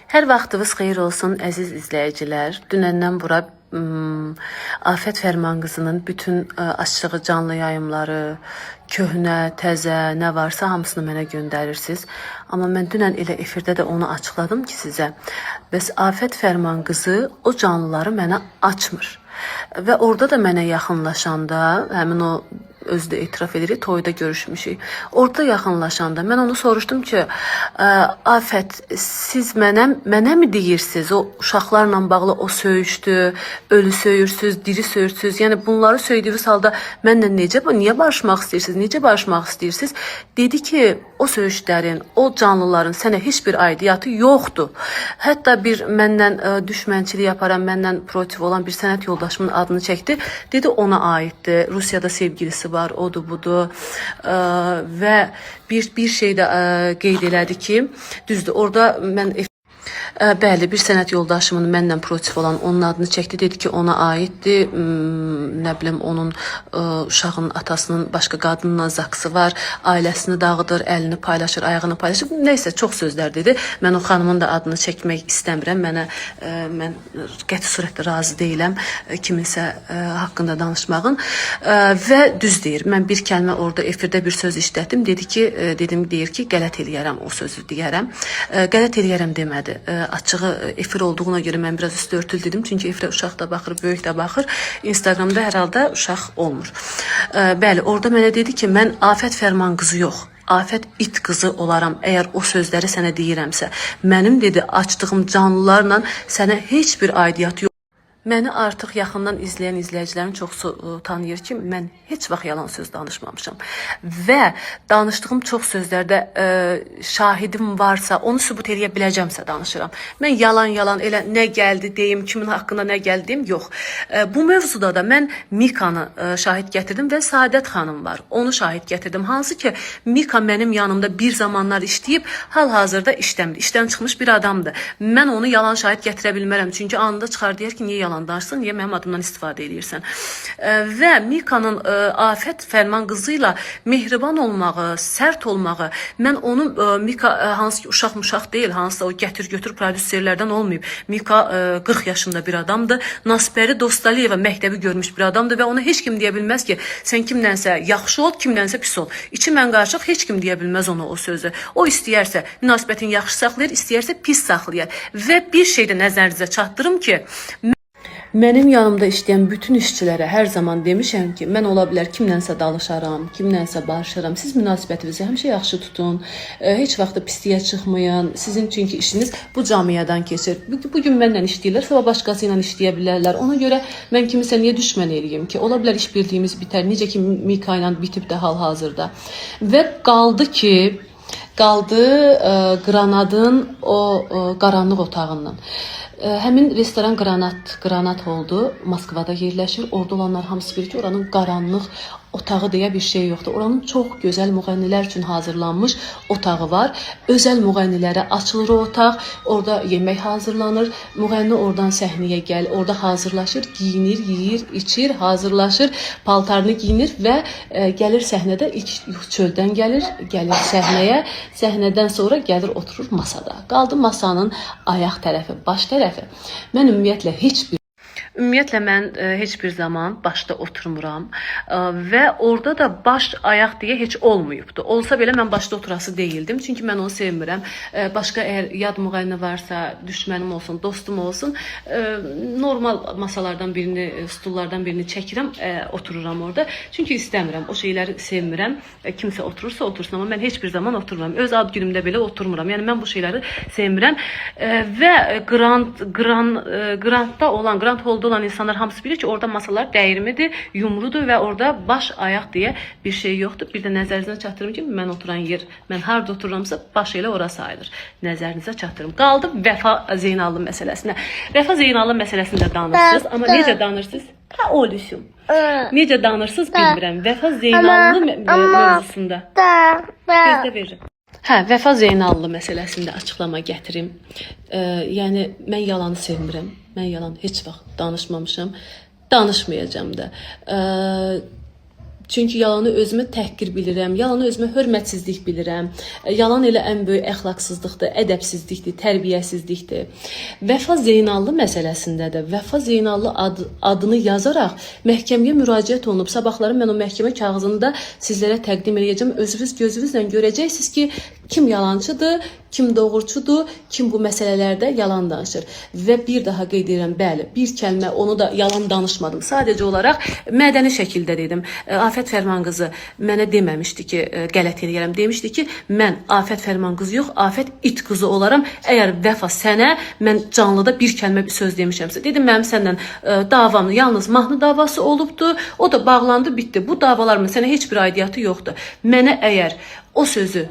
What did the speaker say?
Hər vaxtınız xeyir olsun əziz izləyicilər. Dünəndən bura Afət Fərman qızının bütün açığı canlı yayımları, köhnə, təzə, nə varsa hamısını mənə göndərirsiniz. Amma mən dünən elə efirdə də onu açıqladım ki sizə. Bəs Afət Fərman qızı o canlıları mənə açmır. Və orada da mənə yaxınlaşanda, həmin o özü də etiraf edirik, toyda görüşmüşük. Orada yaxınlaşanda mən onu soruşdum ki, Afət, siz mənə mi deyirsiniz? O uşaqlarla bağlı o söyüşdü, ölü söyürsüz, diri söyürsüz. Yəni bunları söydüyünüz halda mənlə niyə barışmaq istəyirsiniz? Necə barışmaq istəyirsiniz? Dedi ki, o söyüşlərin, o canlıların sənə heç bir aidiyyatı yoxdur. Hətta bir məndən düşmənçilik yaparan, məndən protiv olan bir sənət yoldaşımın adını çəkdi. Dedi ona aiddir. Rusiyada sevgilisi var, odur budur. Və bir şey də qeyd elədi ki, düzdür, orada mən bəli, bir sənət yoldaşımın mənlə protiv olan onun adını çəkdi, dedi ki, ona aiddir. Nə bilim, onun uşağın atasının başqa qadınla zaksı var, ailəsini dağıdır, əlini paylaşır, ayağını paylaşır. Nəysə, çox sözlər dedi. Mən o xanımın da adını çəkmək istəmirəm. Mən qəti surətdə razı deyiləm kiminsə haqqında danışmağın. Və düz deyir, mən bir kəlmə orada efirdə bir söz işlətdim. Deyir ki, qələt eləyərəm, o sözü deyərəm. Qələt eləyərəm demədi. Açığı efir olduğuna görə mən biraz üstü örtül dedim. Çünki efirə uşaq da baxır, böyük də baxır. Instagramda hər halda uşaq olmur. Bəli, orada mənə dedi ki, mən Afət Fərman qızı yox, Afət it qızı olaram. Əgər o sözləri sənə deyirəmsə, mənim dedi açdığım canlılarla sənə heç bir aidiyyatı yox. Məni artıq yaxından izləyən izləyicilərin çoxsu tanıyır ki, mən heç vaxt yalan söz danışmamışam. Və danışdığım çox sözlərdə şahidim varsa, onu sübut eləyə biləcəmsə danışıram. Mən yalan elə nə gəldi deyim, kimin haqqında nə gəldi deyim, yox. Bu mövzuda da mən Mikanı şahid gətirdim və Saadət xanım var. Onu şahid gətirdim. Hansı ki, Mika mənim yanımda bir zamanlar işləyib, hal-hazırda işləmir. İşdən çıxmış bir adamdır. Mən onu yalan şahid gətirə bilmərəm. Çünki anında çıxar deyər ki, niyə yalan danışsın, niyə mənim adımdan istifadə edirsən. Və Mikanın Afət Fərman qızı ilə mehriban olmağı, sərt olmağı, mən onun Mika hansı ki uşaq deyil, hansısa o gətir-götür prodüserlərdən olmayıb. Mika 40 yaşında bir adamdır. Nasbəri Dostaliyeva məktəbi görmüş bir adamdır və ona heç kim deyə bilməz ki, sən kimlənsə yaxşı ol, kimlənsə pis ol. İçi mən qarışıq, heç kim deyə bilməz ona o sözü. O istəyərsə münasibətin yaxşı saxlayır, istəyərsə pis saxlayır. Və bir şey də nəzərinizə çatdırım ki, mənim yanımda işləyən bütün işçilərə hər zaman demişəm ki, mən ola bilər kimlənsə danışaram, kimlənsə barışaram. Siz münasibətinizi həmişə yaxşı tutun, heç vaxt pisliyə çıxmayın. Sizin çünki işiniz bu camiyadan keçir. Bugün mənlə işləyirlər, sabah başqası ilə işləyə bilərlər. Ona görə mən kimisə niyə düşmən eləyim ki? Ola bilər iş birliyimiz bitər, necə ki Mika ilə bitib də hal-hazırda. Və qaldı Qranadın o qaranlıq otağından. Həmin restoran Qranat oldu, Moskvada yerləşir. Orada olanlar hamısı bilir ki, oranın qaranlıq otağı deyə bir şey yoxdur. Oranın çox gözəl müğənnilər üçün hazırlanmış otağı var. Özəl müğənnilərə açılır o otaq. Orada yemək hazırlanır. Müğənni oradan səhnəyə gəlir, orada hazırlaşır, giyinir, yeyir, içir, hazırlaşır, paltarını giyinir və gəlir səhnədə, ilk çöldən gəlir səhnəyə. Səhnədən sonra gəlir oturur masada. Qaldı masanın ayaq tərəfi, baş tərəfi. Mən Ümumiyyətlə mən heç bir zaman başda oturmuram və orada da baş ayaq deyə heç olmayıbdı. Olsa belə mən başda oturası deyildim. Çünki mən onu sevmirəm. Başqa əgər yad müğənni varsa, düşmənim olsun, dostum olsun, normal masalardan birini, stullardan birini çəkirəm, otururam orada. Çünki istəmirəm, o şeyləri sevmirəm. Kimsə oturursa otursun, amma mən heç bir zaman oturmuram. Öz ad günümdə belə oturmuram. Yəni mən bu şeyləri sevmirəm və Grantda olan, Grant Hall'da olan insanlar hamısı bilir ki, orada masalar dəyirmidir, yumrudur və orada baş ayaq deyə bir şey yoxdur. Bir də nəzərinizə çatdırım ki, mən oturan yer, mən harada otururamsa baş elə orası ayılır. Nəzərinizə çatdırım. Qaldı Vəfa Zeynallı məsələsinə. Vəfa Zeynallı məsələsində danışırsınız, amma necə danışırsınız? Oluşum. Necə danışırsınız bilmirəm. Vəfa Zeynallı mövzusunda. Gözdə verirəm. Vəfa Zeynallı məsələsində açıqlama gətirim. Yəni, mən yalanı sevmirəm. Mən yalan heç vaxt danışmamışam. Danışmayacağım da. Çünki yalanı özümə təhqir bilirəm, yalanı özümə hörmətsizlik bilirəm. Yalan elə ən böyük əxlaqsızlıqdır, ədəbsizlikdir, tərbiyəsizlikdir. Vəfa Zeynallı məsələsində də Vəfa Zeynallı adını yazaraq məhkəməyə müraciət olunub. Sabahları mən o məhkəmə kağızını da sizlərə təqdim edəcəm. Özünüz gözünüzlə görəcəksiniz ki, kim yalancıdır, kim doğruçudur, kim bu məsələlərdə yalan danışır. Və bir daha qeyd edirəm, bəli, bir kəlmə onu da yalan danışmadım. Sadəcə olaraq mədəni şəkildə dedim. Afət Fərman qızı mənə deməmişdi ki, qələt eləyərəm. Demişdi ki, mən Afət Fərman qızı yox, Afət it qızı olaram. Əgər Vəfa sənə mən canlıda bir kəlmə bir söz demişəmsə, dedim mənim səndən davam yalnız mahnı davası olubdu. O da bağlandı, bitdi. Bu davalarımın sənə heç bir aidiyyatı yoxdur. Mənə əgər o sözü